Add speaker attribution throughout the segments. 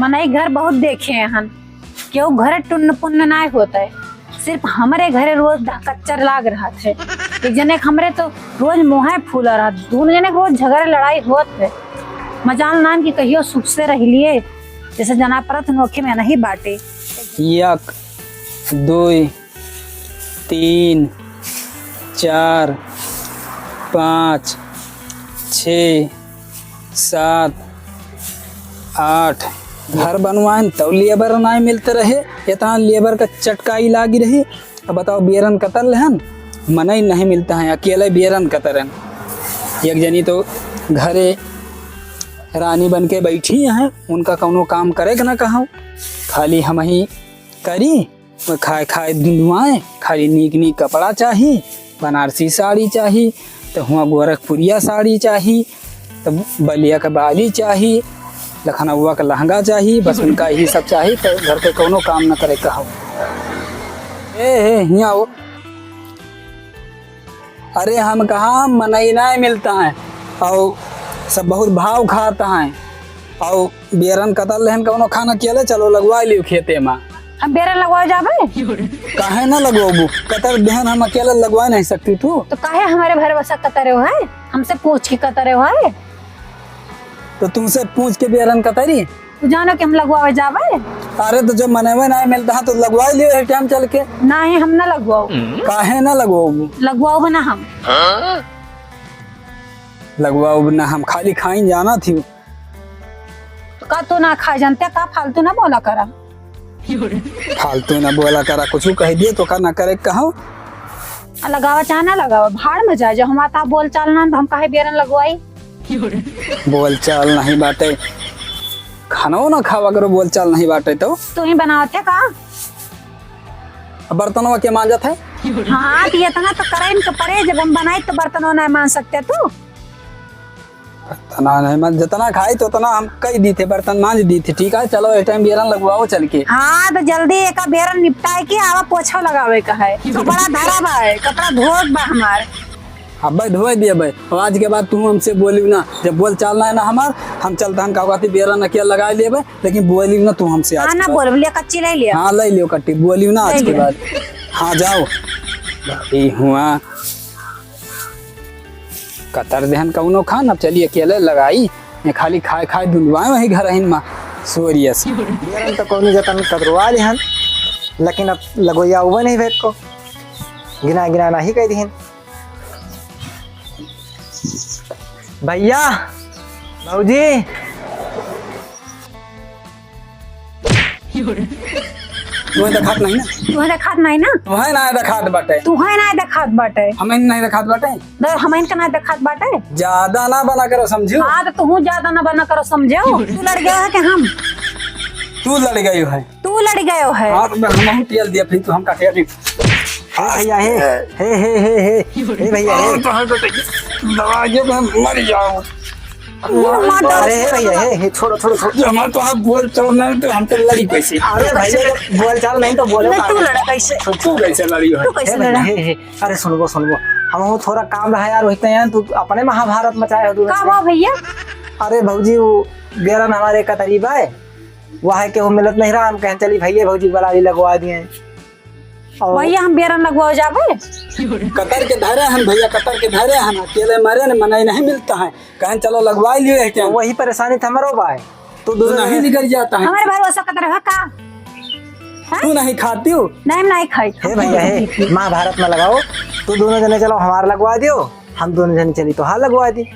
Speaker 1: मनई घर बहुत देखे हन, क्यों घरे टुन्न पुन्न नहीं होता है, सिर्फ हमारे घरे रोज कच्चर लाग रहा थे। एक जने हमरे तो रोज मुँह फूला रहा, दोनों जने रोज झगड़े लड़ाई होत है। मजाल नान की कहियो सुख से रह लिए, जैसे जना परत नोखे में नहीं बाटे।
Speaker 2: 1 2 3 4 5 6 7 8 घर बनवाए तो लेबर नहीं मिलते रहे, इतना लेबर का चटकाई लागी रही। अब बताओ बेरन कतल हन, मनई नहीं मिलता है, अकेले बेरन कतर हन। एक जनी तो घरे रानी बन के बैठी हैं, उनका कौनो काम करे ना कहूँ, खाली हम ही करी, खाए खाए धुआएं, खाली नीक नीक कपड़ा चाहिए, बनारसी साड़ी चाहिए, तो हुआ गोरखपुरिया साड़ी चाहिए, तो बलिया का बाली चाहिए, लखनऊआ का लहंगा चाहिए, बस उनका यही सब चाहिए। तो घर पे कोनो काम न करे कहो। ए यहाँ आओ। अरे हम कहाँ, मनई नहीं मिलता है और सब बहुत भाव खाता है, और बेरन कतल रहन कौनो खाना केले, चलो लगवा लियो खेते में।
Speaker 1: हम बेरन लगवा जाबे,
Speaker 2: काहे ना लगवाबू, कतर बहन हम अकेले लगवा नहीं सकती तू।
Speaker 1: तो काहे हमारे भर बसा कतरे हो है, हमसे पूछ के कतरे हो है।
Speaker 2: तो तुमसे पूछ के बेरन कतरी,
Speaker 1: तू जानो कि हम लगवा जाबे।
Speaker 2: अरे तो जब मनवे नहीं मिलता है तो लगवा लियो एक टाइम चल के।
Speaker 1: नहीं हम ना लगवाओ।
Speaker 2: काहे ना लगवाबू,
Speaker 1: लगवाओ ना हम।
Speaker 2: लगवाओ ना हम, खाली खाई जाना थी।
Speaker 1: तो का तो ना खा जानते, का फालतू ना बोला करा।
Speaker 2: फालतू ना बोला करा, कुछ कह दिए तो का ना करे कहो।
Speaker 1: लगावा चाहे ना लगावा, भाड़ में जाए। जब हमारा बोल चाल ना तो हम काहे बेरन लगवाई।
Speaker 2: बोल चाल नहीं बाटे, खाना ना खावा करो, बोल चाल नहीं बाटे तो
Speaker 1: तू ही बनावत है का।
Speaker 2: बर्तनवा के मांजत है।
Speaker 1: हाँ तो इतना तो करे इनके परे, जब हम बनाए तो बर्तनों नहीं मान सकते तू।
Speaker 2: बर्तन नहीं मान, जितना खाई तो उतना हम कही दी थे, बर्तन मांज दी थी। ठीक है चलो एक टाइम बेरन लगवाओ चल के।
Speaker 1: हाँ तो जल्दी एक बेरन निपटाए के आवा पोछा लगावे का है, तो बड़ा धरा बा है, कपड़ा धोत बा हमार।
Speaker 2: अब धोए दिए भाई, आज के बाद तू हमसे बोली ना, जब बोल चालना है ना हमार, हम चलता हम कहती बेरन अकेला लगा लिए भाई, लेकिन बोली ना तू हमसे।
Speaker 1: हाँ ना बोल लिया, कच्ची ले लिया।
Speaker 2: हाँ ले लियो कट्टी, बोली ना आज के बाद। हाँ जाओ हुआ कतर दहन कौनो खान, अब चलिए अकेले लगाई, खाली खाए खाए धुलवाए वही घर हिन माँ सोरिया से।
Speaker 3: बेरन तो कौन जतन कदरवा लिहन, लेकिन अब लगोया हुआ नहीं भेद को, गिना गिना नहीं कह दीहन। भैया भाऊजी
Speaker 2: तुम्हें देखात नहीं ना,
Speaker 1: तुम्हें देखात नहीं ना,
Speaker 2: तुम्हें ना देखात बाटे,
Speaker 1: तुम्हें ना देखात बाटे,
Speaker 2: हमें नहीं देखात बाटे,
Speaker 1: हमें इनका ना देखात बाटे।
Speaker 2: ज्यादा ना बना करो समझो।
Speaker 1: हाँ तो तू ज्यादा ना बना करो समझो। तू लड़ गया है कि हम,
Speaker 2: तू लड़ गई है,
Speaker 1: तू लड़ गयो है।
Speaker 2: हाँ तो हम तेल दिया फिर तू हम काटे दी।
Speaker 3: भैया हे भैया हे
Speaker 2: दवा के मर जाओ।
Speaker 3: अरे भैया हे छोड़ो छोड़ो छोड़ो।
Speaker 2: हमारे तो आप बोल चलो नहीं तो हम तो लड़ी कैसे।
Speaker 3: अरे भैया बोल चाल नहीं तो बोलो।
Speaker 1: तू लड़ा कैसे,
Speaker 2: तू कैसे लड़ी है,
Speaker 1: तू कैसे लड़ा।
Speaker 3: अरे सुनबो सुनबो, हम थोड़ा काम रहा यार, वही यार तू अपने महाभारत मचाए हो तू।
Speaker 1: का हुआ भैया।
Speaker 3: अरे भौजी वो बेरन हमारे का तरीबा है, वह है कि वो मिलत नहीं रहा, हम कहें चली भैया भौजी बलाली लगवा दिए।
Speaker 1: भैया हम बेरन लगवा जाबे,
Speaker 2: कतर के धरे हैं भैया, कतर के धरे हैं, अकेले मरे न मनाई नहीं मिलता है, कहें चलो लगवा लियो क्या।
Speaker 3: वही परेशानी था मरो भाई,
Speaker 2: तू नहीं निकल जाता है।
Speaker 1: हमारे भरोसा कतर है का,
Speaker 2: तू नहीं खाती हो।
Speaker 1: नहीं खाई।
Speaker 3: हे भैया हे महाभारत में लगाओ, तू दोनों जने चलो हमारा लगवा दियो, हम दोनों जने चली तो हाँ लगवा दी।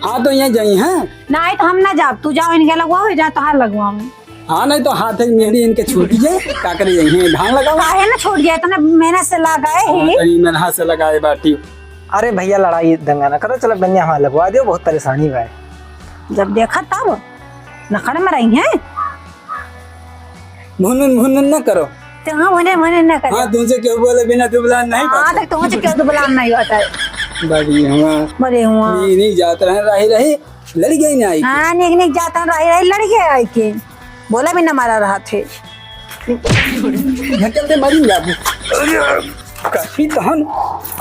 Speaker 2: हाँ तो यहाँ जाई हैं।
Speaker 1: नहीं तो हम ना जाब, तू जाओ इनके लगवाओ, जा तो हार लगवाओ।
Speaker 2: हाँ नहीं तो हाथ मेहंदी इनके छूटी जाए, का करे यही धान लगाओ।
Speaker 1: काहे ना छूट गया, इतना मेहनत से लगाए ही।
Speaker 2: मैंने हाथ से लगाए बाटी।
Speaker 3: अरे भैया लड़ाई दंगा ना करो, चलो बनिया हमारा लगवा दियो, बहुत परेशानी भाई।
Speaker 1: जब देखा तब नखड़ में रही है,
Speaker 2: भुनन न करो।
Speaker 1: तो हाँ मने न कर।
Speaker 2: हाँ तुमसे क्यों बोले बिना दुबला नहीं।
Speaker 1: हाँ तक तुमसे क्यों दुबला नहीं होता है।
Speaker 2: बड़ी हुआ
Speaker 1: बड़े हुआ
Speaker 2: नहीं जात रहे रही लड़ गई ना आई।
Speaker 1: हाँ निक जाता रही लड़ गया आई के, बोला भी न मारा रहा थे।
Speaker 2: धक्के मरी जाबू काफी तहन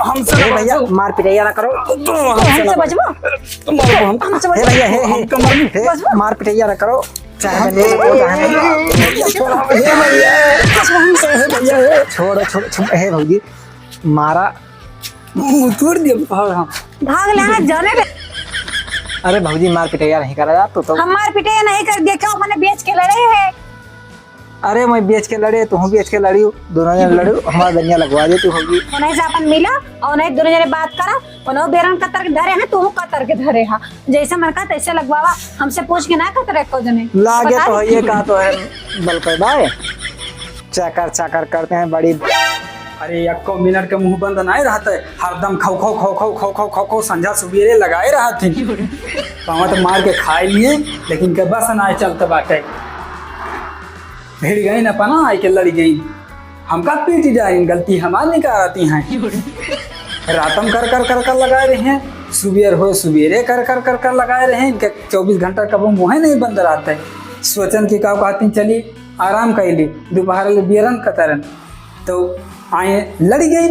Speaker 2: हमसे
Speaker 3: भैया मार पिटाइया ना करो,
Speaker 1: हमसे बचबो,
Speaker 2: तुम
Speaker 1: हमसे
Speaker 3: हे भैया हे
Speaker 1: बचबो।
Speaker 3: मार पिटाइया ना करो, चाहे बने चाहे नहीं। छोड़ो छोड़ो छोड़ो हे भौजी मारा
Speaker 2: तोड़ दिया पहाड़ हम।
Speaker 1: भाग लेना जाने दे।
Speaker 3: अरे भौजी मार पिटैया नहीं करा जा तो
Speaker 1: हमार पिटे नहीं कर दिया क्यों मैंने बेच के लड़े हैं।
Speaker 3: अरे मैं बेच के लड़े तू बेच के लड़ी दोनों जन लड़ू हमारा दनिया लगवा दे तू होगी।
Speaker 1: उन्हें से अपन मिला और उन्हें दोनों जने बात करा उन्हें बेरन कतर के धरे हैं तू कतर के धरे हा जैसे मन का तैसे लगवावा हमसे पूछ के ना कतरे को जने
Speaker 3: लागे तो है ये कहा तो है बल पैदा है चाकर करते हैं बड़ी।
Speaker 2: अरे 1 मिनट के मुंह बंद नहीं रहता है हरदम खौ खौ खौ खौ खौ खौ खौ खौ संझा सुबेरे लगाए रहा थे पावा तो मार के खाए लिए लेकिन के बस ना चलते बाटे भिड़ गई ना पना आई के लड़ गई हमका पीट जाए गलती हमारी निकाल आती हैं रातम कर कर कर कर लगाए रहे हैं सुबेर हो सुबेरे कर कर कर कर लगाए रहे हैं इनके 24 घंटा कब मुँह नहीं बंद रहता है सोचन की का कहती चली आराम कर ली दोपहर ले बेरन कतरन तो आए लड़ गई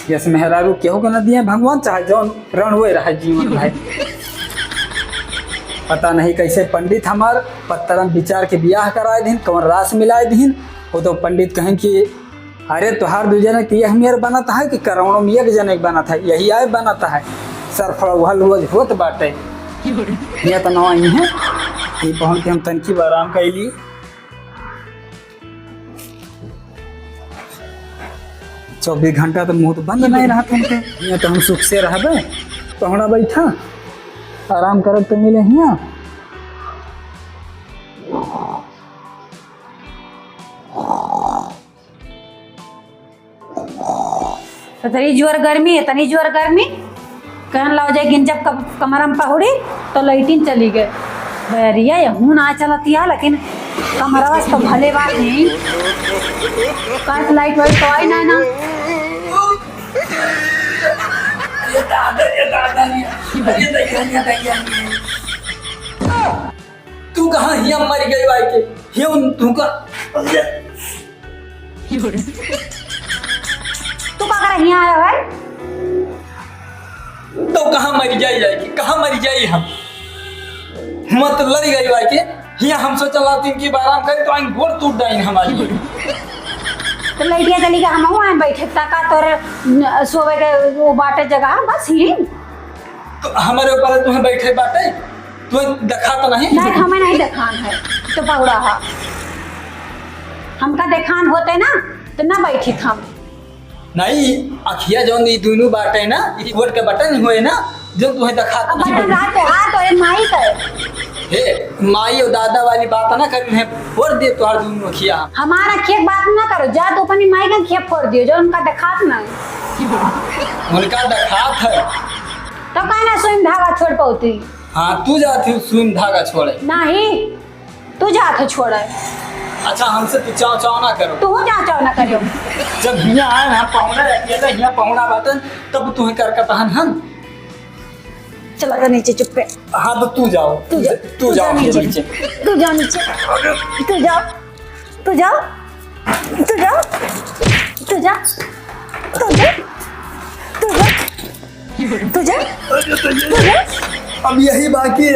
Speaker 2: यस मेहरारू केहू के न दिए भगवान चाहे जौन रण हुए रहा जीवन भाई पता नहीं कैसे पंडित हमार पत्तरम विचार के ब्याह कराए दिन कौन रास मिलाए दिन वो तो पंडित कहें कि अरे तुहार दू जने के यह मेयर बनता है कि करोड़ों में एक जने बनता है यही आए बनता है सरफड़ा वहल होत बाटे ये तो नवा ही है ये पहुँच के हम तनकी आराम कैली 24 घंटा तो मुँह तो बंद नहीं रहा हमके यहाँ तो हम सुख से रहबे पहुना बैठा आराम करब तो मिले हियाँ
Speaker 1: तो तनी जोर गर्मी है तनी जोर गर्मी कहन लाओ जाए गिन जब कमरम पहुड़ी तो लाइटिन चली गए भैरिया यहूँ ना चलती है लेकिन कमरवा तो भले बात नहीं काश लाइट वाइट तो आई ना
Speaker 2: तू कहाँ हिया मर गई भाई के हिया तू का
Speaker 1: तू का कर यहाँ आया है
Speaker 2: तो कहाँ मर जाएगी कहाँ मर जाई हम मत लड़ गई भाई के हिया हम सोचला तीन की आराम करे तो आइन गोड़ टूट जाइन हमारी
Speaker 1: तो लाइटिया चली गया हम वहाँ बैठे ताका तोर सोवे के वो बाटे जगह बस ही
Speaker 2: तो हमारे ऊपर तुम्हें बैठे बाटे तू देखा तो नहीं
Speaker 1: नहीं हमें नहीं देखान है तो पौड़ा है हमका देखान होते ना तो ना बैठी हम
Speaker 2: नहीं अखिया जौन ये दोनों बाटे ना ये वोट के बटन हुए ना जो तुम्हें देखा
Speaker 1: अब बटन रात है हाथ और माई का
Speaker 2: हे माई और दादा वाली बात ना करी है फोड़ दे तो हर दोनों अखिया
Speaker 1: हमारा खेत बात ना करो जा तो अपनी माई का खेत फोड़ दियो जो उनका देखात ना
Speaker 2: उनका देखात है
Speaker 1: तो कहना सुई धागा छोड़ पाती
Speaker 2: हाँ तू जाती सुई धागा छोड़े
Speaker 1: नहीं तू जाते छोड़े
Speaker 2: अच्छा हमसे तू चाव चाव ना करो
Speaker 1: तू जा चाव ना करियो
Speaker 2: जब यहाँ आए यहाँ पहुँचा अकेला यहाँ पहुँचा बाटन तब तुम्हें कर कतहन हम
Speaker 1: चला जा नीचे चुप पे
Speaker 2: हाँ तो तू जाओ तू जाओ
Speaker 1: नीचे तू जा नीचे तू जाओ तू जाओ तू जाओ तू जा तू जा तू जा तू जा तू जा
Speaker 2: अब यही बाकी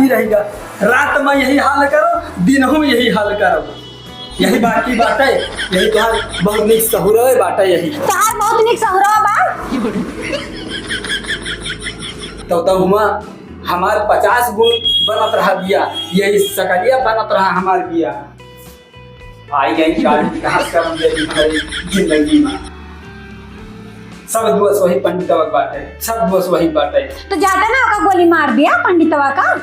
Speaker 2: रहेगा रात में यही हाल करो दिन में यही हाल करो यही बाकी बात है यही तुम्हार बहुत निक सहुरा बात है यही
Speaker 1: तहार बहुत निक सहुरा बा
Speaker 2: तो हुआ हमार 50 गुण बनत रहा बिया यही सकलिया बनत रहा हमार बिया आई गई गाड़ी कहाँ से करम दे हमारी जिंदगी में सब दोस्त वही पंडितवा बात है सब दोस्त वही बात है
Speaker 1: तो जाता ना का गोली मार दिया पंडितवा का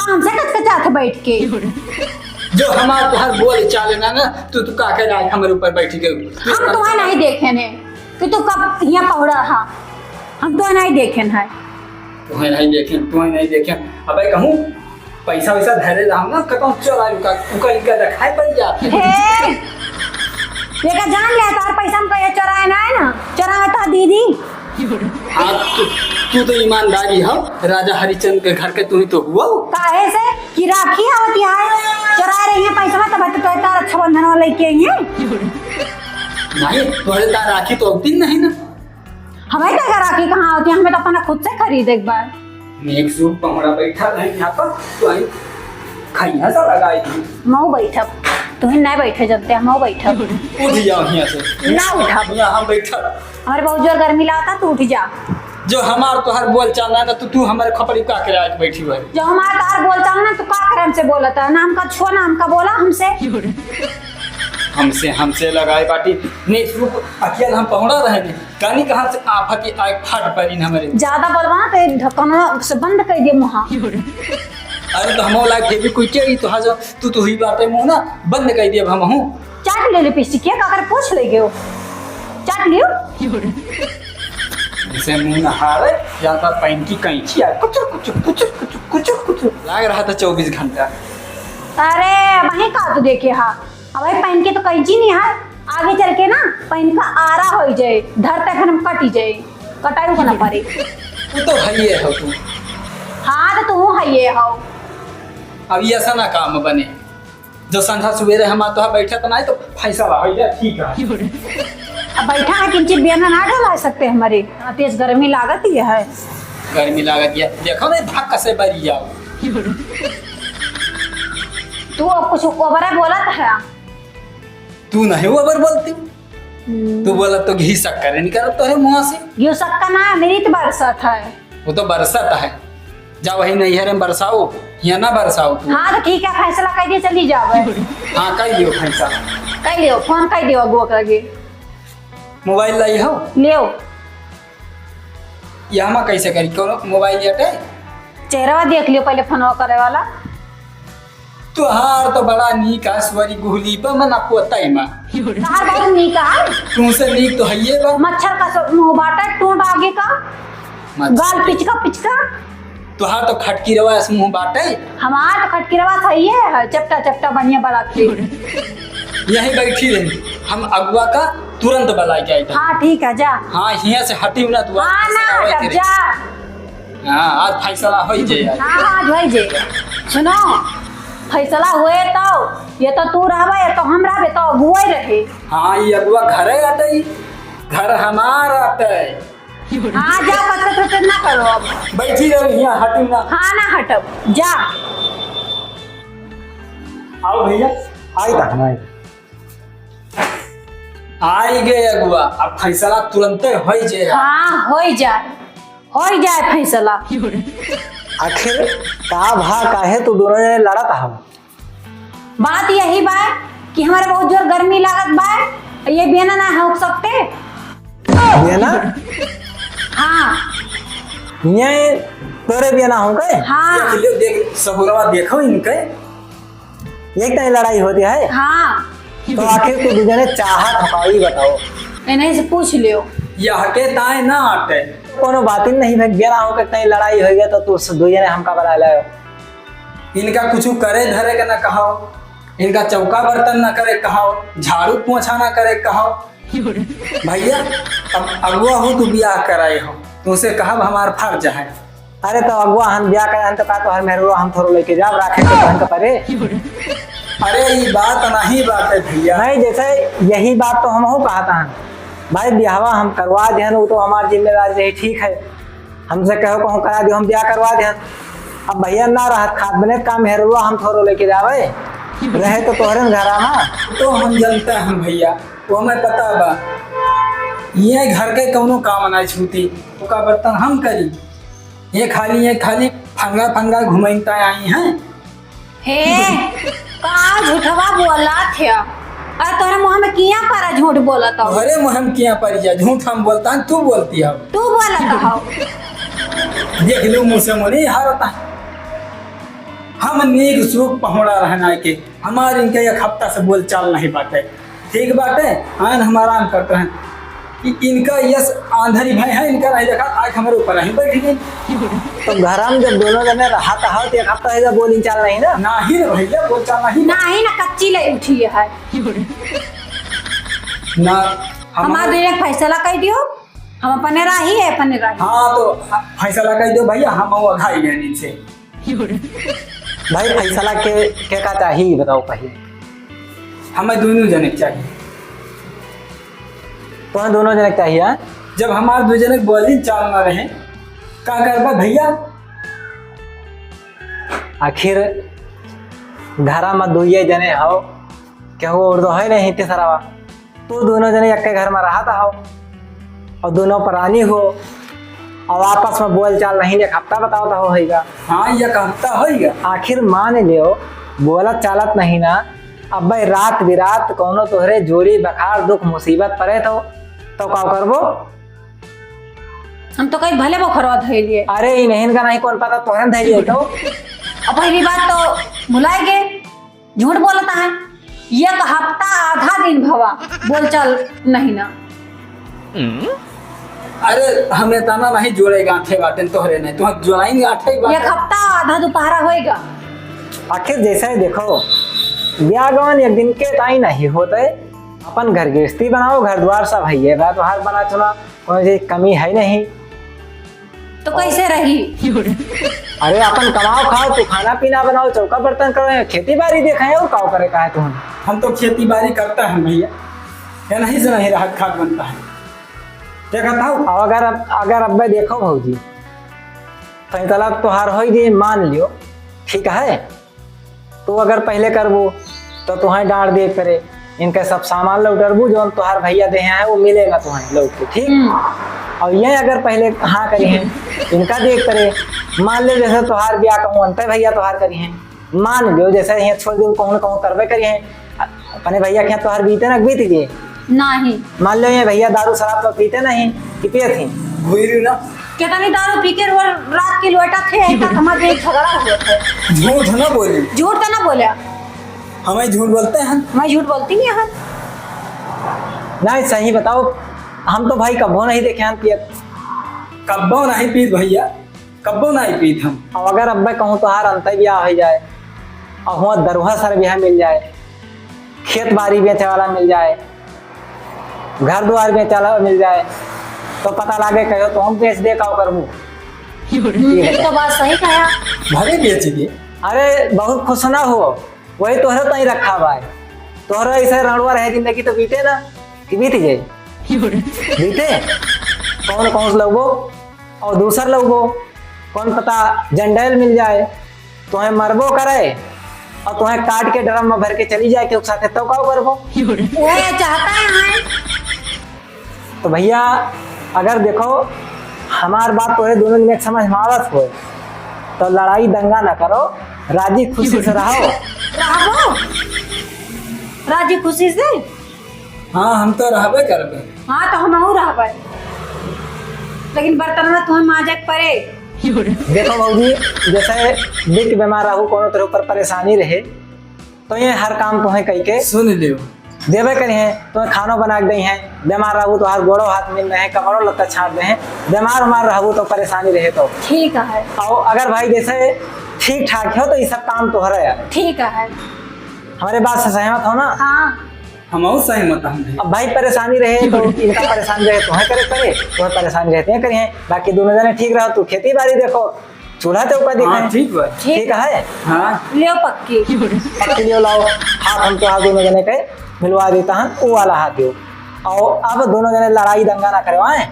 Speaker 1: काम से कचकचाते बैठ के
Speaker 2: जो हमार तुहार बोल चाले ना तू का कर आज हमारे ऊपर बैठ गई
Speaker 1: हम तुम्हें नहीं देखे ने कि तू कब यहाँ पहुड़ा हा हम तो नहीं देखे है
Speaker 2: तुम्हें नहीं देखें अबे कहूँ पैसा वैसा धरे रहा ना कतौ चला उका इनका दिखाई पड़ जाते
Speaker 1: हे ये का जान ले तार पैसा हम कहे चोराए ना है ना चोराए तो दीदी
Speaker 2: हाँ तू तो ईमानदारी हो राजा हरिचंद्र के घर के तू ही तो हुआ
Speaker 1: काहे से कि राखी आवती है चुरा रही है पैसा तो बत तो तार अच्छा बंधन वाला लेके आई है
Speaker 2: नहीं तोरे तार राखी तो दिन नहीं ना
Speaker 1: हमें क्या राखी कहाँ होती है हमें तो अपना खुद से खरीद एक बार
Speaker 2: नेक सूप पमड़ा बैठा रहे यहाँ पर तो आई खैया सा लगाई थी।
Speaker 1: मऊ बैठब तुहे नहीं बैठे जनते मऊ बैठब
Speaker 2: उठ जाओ यहाँ से
Speaker 1: ना उठब
Speaker 2: यहाँ हम बैठा
Speaker 1: हमारे बहुत जोर गर्मी लागता तू उठ जा
Speaker 2: जो हमार तो हर बोल चाल रहा तो तू हमारे खपड़ी का के आज बैठी हुई
Speaker 1: जो हमारा तार बोल चाल ना तू का करम से बोलता है ना हमका छो ना हमका बोला
Speaker 2: हमसे लगाए बाटी नेक सूप अकेले हम पहुंचा रहे थे कानी कहाँ से आफा की आग फाट पड़ी हमारे
Speaker 1: ज्यादा बोलवा ना तो ढक्कन से बंद कर दिए मुहा
Speaker 2: अरे तो हम लाइक भी कोई चाहिए तो हाँ जो तू ही बात है मुँह ना बंद कर दिया हम हूँ
Speaker 1: चाट ले लिपस्टिक क्या अगर पूछ ले गयो चाट लियो
Speaker 2: इसे मुँह नहारे जाता पैन की कैंची आ कुछ लग रहा था 24 घंटा।
Speaker 1: अरे वही का तू देखे हाँ अब भाई पहन के तो कैंची नहीं है आगे चल के ना पहन का आरा हो जाए धर तक हम कटी जाए कटाई को ना पड़े
Speaker 2: तू तो है हो तू
Speaker 1: हाँ तो तू है ये हो
Speaker 2: अब ये ऐसा ना काम बने जो संध्या सवेरे हम तो बैठे तो नहीं तो फैसला हो जाए ठीक है।
Speaker 1: अब बैठा है किंचित बियाना ना ढला सकते हमारे तेज गर्मी लागत ही है
Speaker 2: गर्मी लागत है देखो ना धक्का से बरी जाओ
Speaker 1: तू अब कुछ ओवर है बोला है
Speaker 2: तू नहीं ओवर बोलती तू बोला तो घी शक्कर निकल तो है मुँह से
Speaker 1: यो सकता ना मेरी तो बरसात है
Speaker 2: वो तो बरसात है जा वही नहीं है बरसाओ या ना बरसाओ तू
Speaker 1: हाँ तो ठीक है फैसला कर दिए चली जाओ
Speaker 2: हाँ कह दियो फैसला
Speaker 1: कर लियो फोन कर दियो अगुआ लगे
Speaker 2: मोबाइल लाई हो
Speaker 1: लियो
Speaker 2: यहाँ कैसे करी कौन मोबाइल हटे
Speaker 1: चेहरा देख लियो पहले फोन करे वाला
Speaker 2: तुहार तो बड़ा नीक आसवरी गुहली पर मना पोता माँ
Speaker 1: कहा बहुत नीक है
Speaker 2: तुमसे नीक तो है ये बा
Speaker 1: मच्छर का मुंह बाटा टूट आगे का गाल पिचका पिचका
Speaker 2: तुहार तो खटकी रवा इस मुँह बाटे
Speaker 1: हमारा तो खटकी रवा सही है चपटा चपटा बढ़िया बड़ा
Speaker 2: यहीं बैठी रही हम अगुआ का तुरंत बुलाई के आई था।
Speaker 1: हाँ ठीक है जा
Speaker 2: हाँ यहाँ से हटी ना तू
Speaker 1: हाँ ना हटब जा
Speaker 2: हाँ आज फैसला हो जाए
Speaker 1: हाँ हाँ जो जे सुनो फैसला हुए तो ये तो तू रहबे ये तो हम रहबे तो अगुआ रहे
Speaker 2: हाँ ये अगुआ घरे आते घर हमारा आते
Speaker 1: हाँ जा पत्ते ना करो अब
Speaker 2: बैठी रही यहाँ हटी ना
Speaker 1: हाँ ना हटब जा
Speaker 2: आओ भैया
Speaker 3: आई था हमारे
Speaker 2: आई गए अगुआ अब फैसला तुरंत हो जाए
Speaker 1: हाँ हो जाए फैसला
Speaker 3: आखिर का भा काहे तो दोनों जने लड़ा था हम
Speaker 1: बात यही बा कि हमारे बहुत जोर गर्मी लागत बा ये बिना ना हो सकते
Speaker 3: ये ना
Speaker 1: हाँ
Speaker 3: ये तोरे भी ना हो गए
Speaker 1: हाँ
Speaker 2: देख सबुरवा देखो इनके
Speaker 3: एक टाइम लड़ाई होती है
Speaker 1: हाँ
Speaker 3: तो आखिर तो दूसरे चाहत हकाई बताओ
Speaker 1: इन्हें से पूछ लियो
Speaker 2: यह के ताए ना आटे
Speaker 3: कोनो बात ही नहीं भाई बिना हो के कहीं लड़ाई हो गया तो तू दूसरे हमका बना लाओ
Speaker 2: इनका कुछ करे धरे के ना कहो इनका चौका बर्तन ना करे कहो झाड़ू पोछा ना करे कहो भैया अब अगुआ हो तू ब्याह कराए हो तुमसे कहा हमारा फर्ज है।
Speaker 3: अरे तो अगुआ हम ब्याह करे तो का तो हर मेहरुआ हम थोड़ा लेके जाब राखे के बहन का परे
Speaker 2: अरे ये बात नहीं बात है भैया
Speaker 3: नहीं जैसे यही बात तो हम हो कहता है भाई ब्याहवा हम करवा दे वो तो हमारी जिम्मेदारी रही ठीक है हमसे कहो कहूँ करा दो हम ब्याह करवा दे अब भैया ना रहा खाद बने काम हेरुआ हम थोड़ा लेके जावे रहे तो तोहरे घर आना
Speaker 2: तो हम जानते हैं भैया वो हमें पता बा ये घर के कौनो काम ना छूती तो का बर्तन हम करी ये खाली फंगा फंगा घुमता आई हैं
Speaker 1: हे का झूठवा बोला थे अरे तोरे मुंह में किया पर झूठ बोला था
Speaker 2: अरे हम किया पर जा झूठ हम बोलता है तू बोलती है
Speaker 1: तू बोला था
Speaker 2: देख लो मुँह से मुँह हारता है हम नेक सुख पहुँड़ा रहना के हमारे इनके एक हफ्ता से बोल चाल नहीं बाटे ठीक बाटे आन हमारा आन करते हैं कि इनका यस आंधरी भाई है इनका नहीं देखा आज हमारे ऊपर नहीं बैठ गई
Speaker 3: तो घर में जब दोनों जने रहा था तो एक हफ्ता है बोली चाल नहीं ना
Speaker 2: ना ही भैया बोल चाल नहीं
Speaker 1: नहीं ना कच्ची ले उठी है
Speaker 2: ना
Speaker 1: हमारे लिए फैसला कर दियो हम अपने राही है अपने राही
Speaker 2: हाँ तो फैसला कर दो भैया हम अघाई गए इनसे
Speaker 3: भाई फैसला के का चाहिए बताओ पहले
Speaker 2: हमें दोनों जने चाहिए
Speaker 3: तो दोनों जने चाहिए
Speaker 2: जब हमारे दो जने बोली चाल ना रहे का करबा भैया
Speaker 3: आखिर घरा में दुइये जने हो केहू और तो है नहीं तीसरा, तो दोनों जने एक घर में रहा था हो और दोनों प्राणी हो और आपस में बोल चाल नहीं, एक हफ्ता बताओ तो होगा।
Speaker 2: हाँ ये हफ्ता होगा।
Speaker 3: आखिर मान लियो बोलत चालत नहीं ना, अब भाई रात बिरात कोनो तोहरे जोड़ी बखार दुख मुसीबत पड़े तो का करबो?
Speaker 1: हम तो कहीं भले बखरवा धैलिए।
Speaker 3: अरे ई नहीं का नहीं कौन पता तोहरे धैलिए तो।
Speaker 1: अब पहली बात तो भुलाएंगे, झूठ बोलता है। एक हफ्ता आधा दिन भवा बोल चाल नहीं ना।
Speaker 2: अरे हमें तना नहीं जोड़ेगा आठे बाटे तोहरे नहीं, तुम जोड़ाएंगे आठे
Speaker 1: एक
Speaker 2: बाटे।
Speaker 1: हफ्ता आधा दोपहरा होएगा।
Speaker 3: आखिर जैसे देखो व्यागमन एक दिन के ताई नहीं होते, अपन घर गृहस्थी बनाओ, घर द्वार सब है बात बाहर बना चुना, कोई चीज कमी है नहीं
Speaker 1: तो कैसे रही?
Speaker 3: अरे अपन कमाओ खाओ तो खाना पीना बनाओ, चौका बर्तन करो, खेती बाड़ी देखे और काव करे का है तुम?
Speaker 2: हम तो खेती बाड़ी करता है भैया, है नहीं से नहीं राहत खाद बनता है। क्या कहता हूँ?
Speaker 3: अगर अब देखो भौजी फैसला तुहार हो जे मान लियो ठीक है, तो अगर पहले करबू तो तुम्हें डांट दे करे, इनके सब सामान लौटरबू जो तुहार भैया दे हैं वो मिलेगा तुम्हें लौट के, ठीक। और ये अगर पहले हाँ करी हैं इनका देख करे, मान लो जैसे तुहार ब्याह कहूँ अंतर भैया तुहार करी हैं, मान लो जैसे यहाँ छोड़ दिन कहूँ कहूँ करवे करी हैं, अपने भैया के तुहार बीते ना बीत गए
Speaker 1: नहीं।
Speaker 3: मान लो ये भैया दारू शराब तो पीते नहीं कि पिए थी?
Speaker 2: भूरी ना
Speaker 1: कितनी दारू पी के रात की लोटा थे, हमारे एक झगड़ा हुआ था।
Speaker 2: झूठ ना बोले।
Speaker 1: झूठ तो ना बोला,
Speaker 2: हमें झूठ बोलते हैं।
Speaker 1: मैं झूठ बोलती नहीं है।
Speaker 3: नहीं सही बताओ, हम तो भाई कब्बो नहीं देखे हैं पियत।
Speaker 2: कब्बो नहीं पीत भैया, कब्बो नहीं पीत हम।
Speaker 3: और अगर अब मैं कहूँ तो हार अंतर ब्याह हो जाए और वहाँ दरुहा सर ब्याह मिल जाए, खेत बाड़ी बेचे वाला मिल जाए, घर द्वार बेचे वाला मिल जाए, तो पता लागे कहो तो हम बेच दे का करबू।
Speaker 1: ये तो बात सही कहा।
Speaker 2: भले बेच दिए।
Speaker 3: अरे बहुत खुश ना हो, वही तोहरे तो ही रखा भाई, तोहरा ऐसे रणुआ रहे जिंदगी तो बीते ना कि बीत जाए बीते। कौन से लोगो और दूसर लोगो कौन पता जंडेल मिल जाए, तुम्हें मरबो करे और तुम्हें काट के ड्रम में भर के चली जाए के साथ तो का करबो?
Speaker 1: वो ये चाहता है।
Speaker 3: तो भैया अगर देखो हमार बात तो है दोनों में समझ मावत हो तो लड़ाई दंगा ना करो, राजी खुशी से रहो।
Speaker 1: रहो राजी खुशी से।
Speaker 2: हाँ हम तो रहबे करबे।
Speaker 1: हाँ तो हम और रहबे, लेकिन बर्तन में तुम्हें मांजे पड़े।
Speaker 3: देखो भाजी जैसे बिक बीमार रहू कोनो तरह पर परेशानी रहे तो ये हर काम तुम्हें कही के
Speaker 2: सुन लियो
Speaker 3: देवे करी हैं, तुम्हें खानो बना के दी हैं, बीमार रहू तो हर गोड़ो हाथ मिल रहे हैं, कपड़ों लत्ता छाट रहे हैं, बीमार उमार रहू तो परेशानी रहे तो
Speaker 1: ठीक है।
Speaker 3: और अगर भाई जैसे ठीक ठाक हो तो ये सब काम तो है यार।
Speaker 1: ठीक है,
Speaker 3: हमारे बात से सहमत हो ना?
Speaker 1: हाँ
Speaker 2: हम और सहमत हैं।
Speaker 3: अब भाई परेशानी रहे तो इनका परेशानी रहे तो है करे तुम्हें परेशानी रहते हैं करिए, बाकी दोनों जने ठीक रहो तो खेती बाड़ी देखो, चूल्हा तो ऊपर दिखाए।
Speaker 2: ठीक है
Speaker 3: ठीक है।
Speaker 2: हाँ
Speaker 1: लियो पक्की।
Speaker 3: पक्की लियो लाओ, हाथ हम तो हाथ दोनों जने के मिलवा देता हूँ, वो वाला हाथ दो। और अब दोनों जने लड़ाई दंगा ना करवाएं,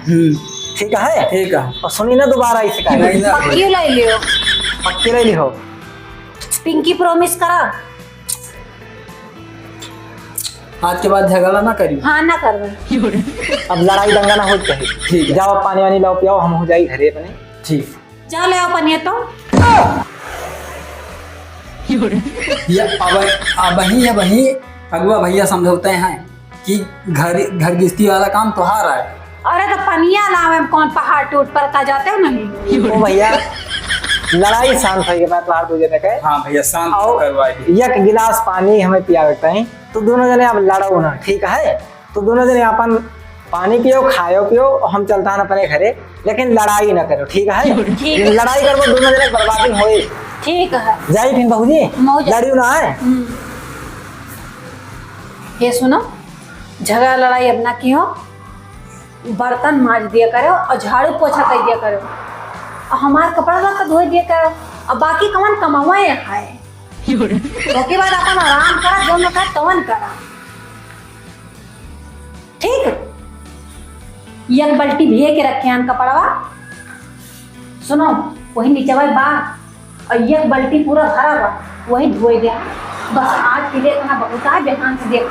Speaker 3: ठीक है?
Speaker 2: ठीक है।
Speaker 3: और सुनी ना दोबारा इस शिकायत,
Speaker 1: पक्की ले लियो,
Speaker 3: पक्की ले लियो।
Speaker 1: पिंकी प्रॉमिस करा
Speaker 2: आज के बाद झगड़ा ना करियो।
Speaker 1: हाँ ना करवे।
Speaker 3: अब लड़ाई दंगा ना हो चाहिए।
Speaker 2: ठीक है।
Speaker 3: जाओ पानी वानी लाओ पियाओ, हम हो जाए घरे अपने।
Speaker 2: ठीक
Speaker 1: जा ले आओ पनिया तो।
Speaker 2: ये अब वही अगुआ भैया समझौते हैं कि घर गृहस्थी वाला काम तुम्हारा है।
Speaker 1: अरे तो पनिया लावे में कौन पहाड़ टूट पर का जाते हो नहीं?
Speaker 3: ओ भैया लड़ाई शांत हो गई, मैं तो हाथ दो जने के।
Speaker 2: हाँ भैया शांत
Speaker 3: और
Speaker 2: करवाइए।
Speaker 3: एक गिलास पानी हमें पिया रखता है तो दोनों जने अब लड़ो ना, ठीक है? तो दोनों जने अपन पानी पियो खाओ पियो, हम चलता है अपने घरे, लेकिन लड़ाई ना करो, ठीक है?
Speaker 1: ठीक।
Speaker 3: लड़ाई करो दोनों जने बर्बादी होए।
Speaker 1: ठीक है।
Speaker 3: जाई फिर बहूजी लड़ियो ना है।
Speaker 1: ये सुनो, झगड़ा लड़ाई अब ना की हो, बर्तन मांज दिया करो और झाड़ू पोछा कर दिया करो और हमार कपड़ा ला धो दिया करो और बाकी कवन कमावा है उसके बाद अपन आराम करा, दोनों का तवन करा, ठीक? एक बाल्टी भे के रखे हैं कपड़वा, सुनो वही नीचे बा और ये बाल्टी पूरा भरा बा वही धोए दे। बस आज के लिए इतना बहुत है, बेहान से देख।